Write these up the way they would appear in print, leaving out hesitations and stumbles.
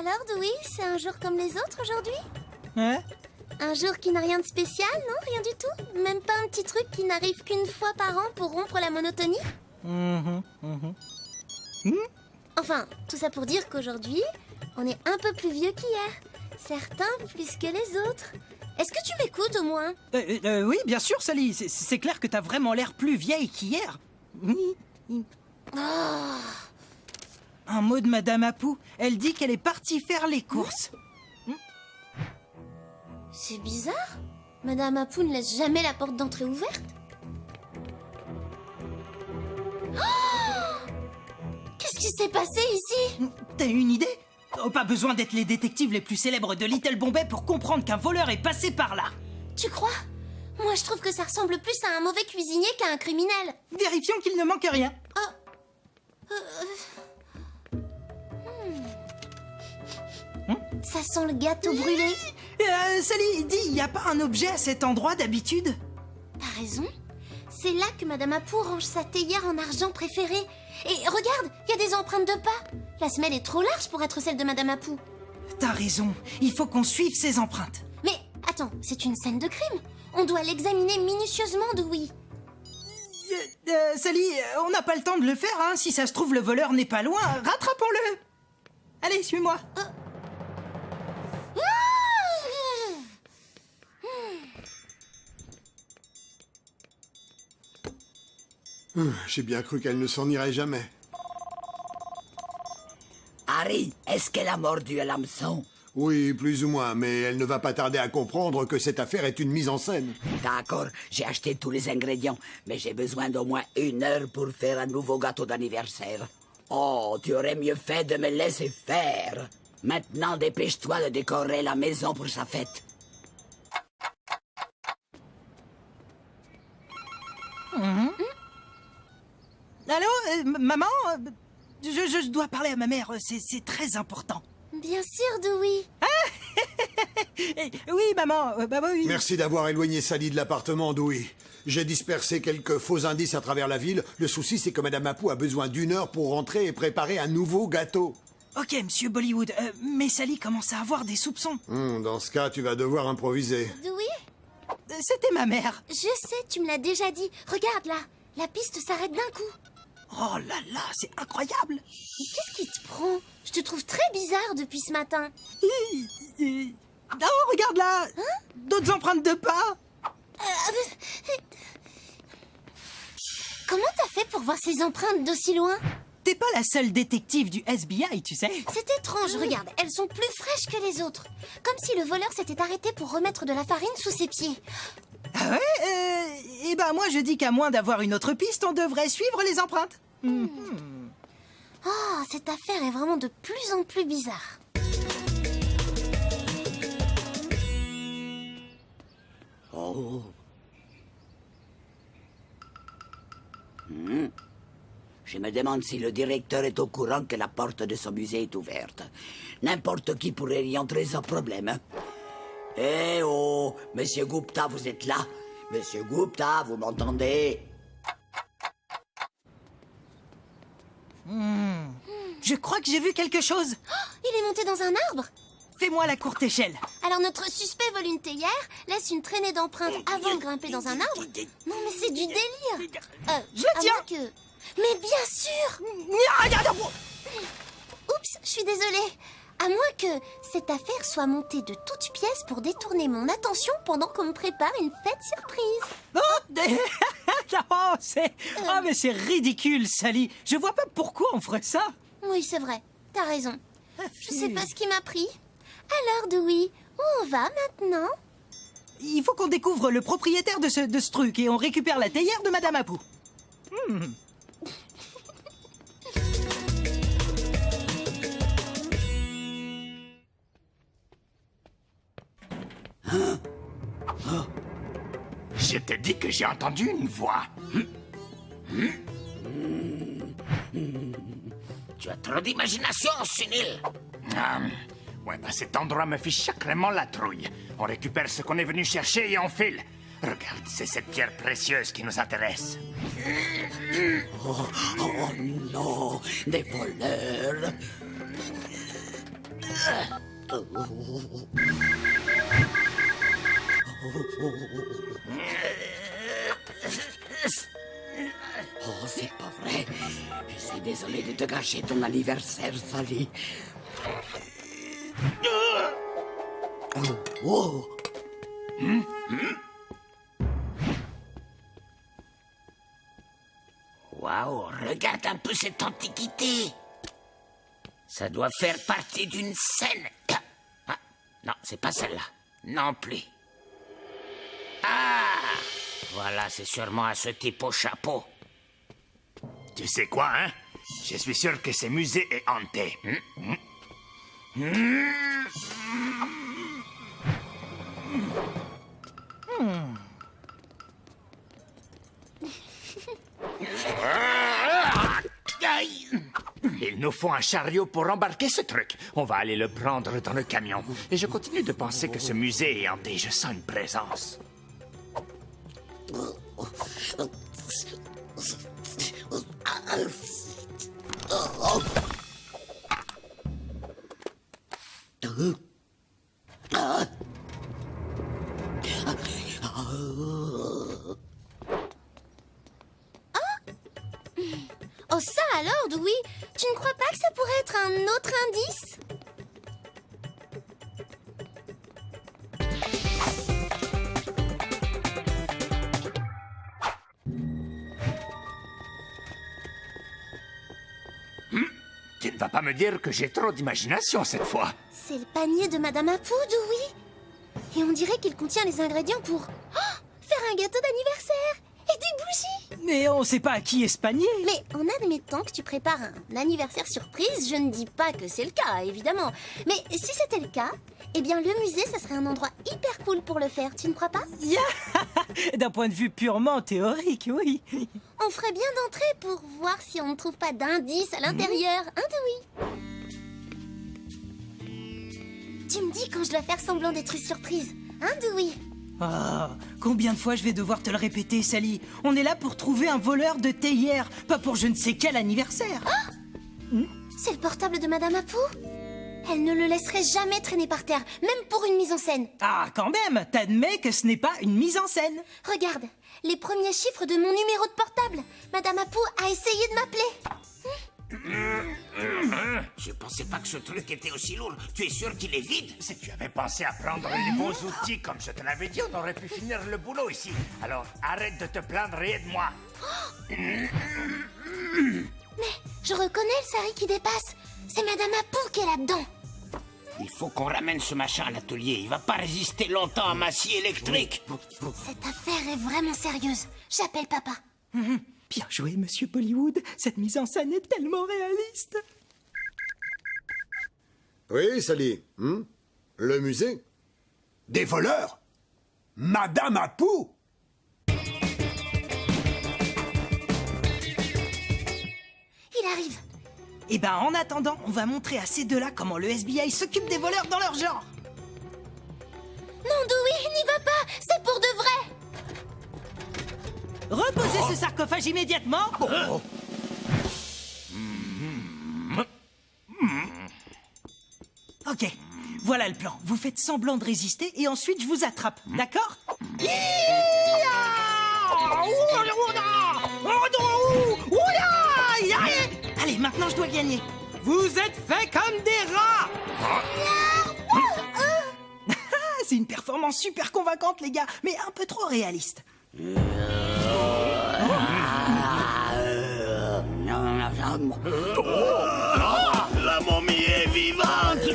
Alors, Dewey, c'est un jour comme les autres aujourd'hui? Hein? Un jour qui n'a rien de spécial, non? Rien du tout? Même pas un petit truc qui n'arrive qu'une fois par an pour rompre la monotonie? Enfin, tout ça pour dire qu'aujourd'hui, on est un peu plus vieux qu'hier. Certains plus que les autres. Est-ce que tu m'écoutes au moins? Oui, bien sûr, Sally. C'est clair que t'as vraiment l'air plus vieille qu'hier. Un mot de Madame Apu. Elle dit qu'elle est partie faire les courses. C'est bizarre. Madame Apu ne laisse jamais la porte d'entrée ouverte. Qu'est-ce qui s'est passé ici? T'as une idée? Oh, pas besoin d'être les détectives les plus célèbres de Little Bombay pour comprendre qu'un voleur est passé par là. Tu crois? Moi, je trouve que ça ressemble plus à un mauvais cuisinier qu'à un criminel. Vérifions qu'il ne manque rien. Ça sent le gâteau brûlé. Sally, dis, y a pas un objet à cet endroit d'habitude? T'as raison. C'est là que Madame Apu range sa théière en argent préférée. Et regarde, il y a des empreintes de pas. La semelle est trop large pour être celle de Madame Apu. T'as raison, il faut qu'on suive ces empreintes. Mais attends, c'est une scène de crime. On doit l'examiner minutieusement, Dewey. Sally, on n'a pas le temps de le faire, hein. Si ça se trouve, le voleur n'est pas loin. Rattrapons-le. Allez, suis-moi. J'ai bien cru qu'elle ne s'en irait jamais. Harry, est-ce qu'elle a mordu à l'hameçon? Oui, plus ou moins, mais elle ne va pas tarder à comprendre que cette affaire est une mise en scène. D'accord, j'ai acheté tous les ingrédients, mais j'ai besoin d'au moins 1 heure pour faire un nouveau gâteau d'anniversaire. Oh, tu aurais mieux fait de me laisser faire. Maintenant, dépêche-toi de décorer la maison pour sa fête. Allô, maman? Je dois parler à ma mère, c'est très important. Bien sûr, Dewey. Oui, maman, bah oui. Merci d'avoir éloigné Sally de l'appartement, Dewey. J'ai dispersé quelques faux indices à travers la ville. Le souci, c'est que Madame Apu a besoin d'1 heure pour rentrer et préparer un nouveau gâteau. Ok, monsieur Bollywood, mais Sally commence à avoir des soupçons. Dans ce cas, tu vas devoir improviser. Dewey? C'était ma mère. Je sais, tu me l'as déjà dit. Regarde là, la piste s'arrête d'un coup. Oh là là, c'est incroyable. Mais qu'est-ce qui te prend? Je te trouve très bizarre depuis ce matin. Oh, regarde là. D'autres empreintes de pas. Comment t'as fait pour voir ces empreintes d'aussi loin? T'es pas la seule détective du FBI, tu sais. C'est étrange, regarde, elles sont plus fraîches que les autres. Comme si le voleur s'était arrêté pour remettre de la farine sous ses pieds. Ah ouais? Eh ben moi je dis qu'à moins d'avoir une autre piste, on devrait suivre les empreintes. Oh, cette affaire est vraiment de plus en plus bizarre. Oh. Je me demande si le directeur est au courant que la porte de son musée est ouverte. N'importe qui pourrait y entrer sans problème. Eh oh, Monsieur Gupta, vous êtes là? Monsieur Gupta, vous m'entendez? Je crois que j'ai vu quelque chose. Il est monté dans un arbre. Fais-moi la courte échelle. Alors notre suspect vole une théière, laisse une traînée d'empreintes avant de grimper dans un arbre. Non mais c'est du délire. Je le tiens. Que... Mais bien sûr. Oups, je suis désolée. À moins que cette affaire soit montée de toutes pièces pour détourner mon attention pendant qu'on me prépare une fête surprise. Oh, mais c'est ridicule, Sally. Je vois pas pourquoi on ferait ça. Oui, c'est vrai. T'as raison. Je sais pas ce qui m'a pris. Alors, Dewey, où on va maintenant? Il faut qu'on découvre le propriétaire de ce truc et on récupère la théière de Madame Apu. Je te dis que j'ai entendu une voix. Tu as trop d'imagination, Sunil. Ouais, bah cet endroit me fiche sacrément la trouille. On récupère ce qu'on est venu chercher et on file. Regarde, c'est cette pierre précieuse qui nous intéresse. Oh non, des voleurs. Oh, c'est pas vrai. Je suis désolé de te gâcher ton anniversaire, Sally. Oh. Waouh, regarde un peu cette antiquité. Ça doit faire partie d'une scène. Ah, non, c'est pas celle-là. Non plus. Ah, voilà, c'est sûrement à ce type au chapeau. Tu sais quoi, hein? Je suis sûr que ce musée est hanté. Il nous faut un chariot pour embarquer ce truc. On va aller le prendre dans le camion. Et je continue de penser que ce musée est hanté. Je sens une présence. Oh ça alors, Dewey? Tu ne crois pas que ça pourrait être un autre indice? Tu ne vas pas me dire que j'ai trop d'imagination cette fois. C'est le panier de Madame Apu, Dewey. Et on dirait qu'il contient les ingrédients pour faire un gâteau d'anniversaire et des bougies. Mais on sait pas à qui est ce panier. Mais en admettant que tu prépares un anniversaire surprise, je ne dis pas que c'est le cas, évidemment. Mais si c'était le cas, eh bien le musée, ça serait un endroit hyper cool pour le faire, tu ne crois pas? D'un point de vue purement théorique, oui. On ferait bien d'entrer pour voir si on ne trouve pas d'indices à l'intérieur, hein, Dewey? Tu me dis quand je dois faire semblant d'être une surprise, hein, Dewey? Oh, combien de fois je vais devoir te le répéter, Sally? On est là pour trouver un voleur de théière, pas pour je ne sais quel anniversaire. C'est le portable de Madame Apu? Elle ne le laisserait jamais traîner par terre, même pour une mise en scène. Ah, quand même, t'admets que ce n'est pas une mise en scène. Regarde, les premiers chiffres de mon numéro de portable. Madame Apu a essayé de m'appeler. Je pensais pas que ce truc était aussi lourd. Tu es sûr qu'il est vide? Si tu avais pensé à prendre les bons outils comme je te l'avais dit, on aurait pu finir le boulot ici. Alors arrête de te plaindre et aide-moi. Mais je reconnais le sari qui dépasse. C'est Madame Apu qui est là-dedans. Il faut qu'on ramène ce machin à l'atelier. Il va pas résister longtemps à ma scie électrique. Cette affaire est vraiment sérieuse. J'appelle papa. Bien joué, monsieur Bollywood. Cette mise en scène est tellement réaliste. Oui, Sally. Le musée? Des voleurs? Madame Apu? Il arrive. Eh ben, en attendant, on va montrer à ces deux-là comment le FBI s'occupe des voleurs dans leur genre. Non, Dewey, n'y va pas. C'est pour de vrai. Reposez ce sarcophage immédiatement. Ok, voilà le plan. Vous faites semblant de résister et ensuite je vous attrape, d'accord? Allez, maintenant je dois gagner. Vous êtes faits comme des rats. C'est une performance super convaincante, les gars, mais un peu trop réaliste. La momie est vivante.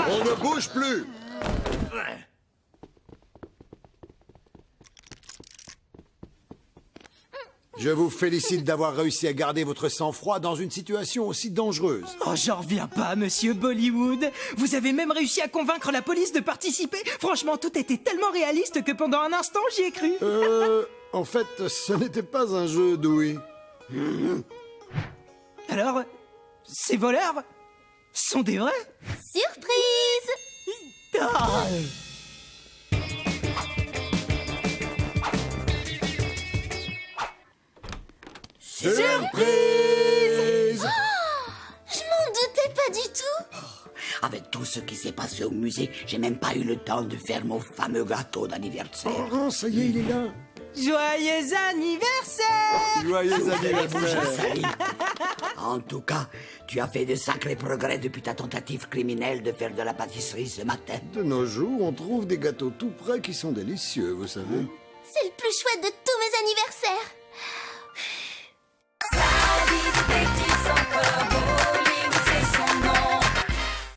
On ne bouge plus! Je vous félicite d'avoir réussi à garder votre sang-froid dans une situation aussi dangereuse. Oh, j'en reviens pas, monsieur Bollywood. Vous avez même réussi à convaincre la police de participer. Franchement, tout était tellement réaliste que pendant un instant, j'y ai cru. En fait, ce n'était pas un jeu, Dewey. Alors, ces voleurs sont des vrais? Surprise. Surprise! Je m'en doutais pas du tout. Avec tout ce qui s'est passé au musée, j'ai même pas eu le temps de faire mon fameux gâteau d'anniversaire. Oh, ça y est, il est là. Joyeux anniversaire! Joyeux anniversaire. Sally. En tout cas, tu as fait de sacrés progrès depuis ta tentative criminelle de faire de la pâtisserie ce matin. De nos jours, on trouve des gâteaux tout prêts qui sont délicieux, vous savez. C'est le plus chouette de tous mes anniversaires.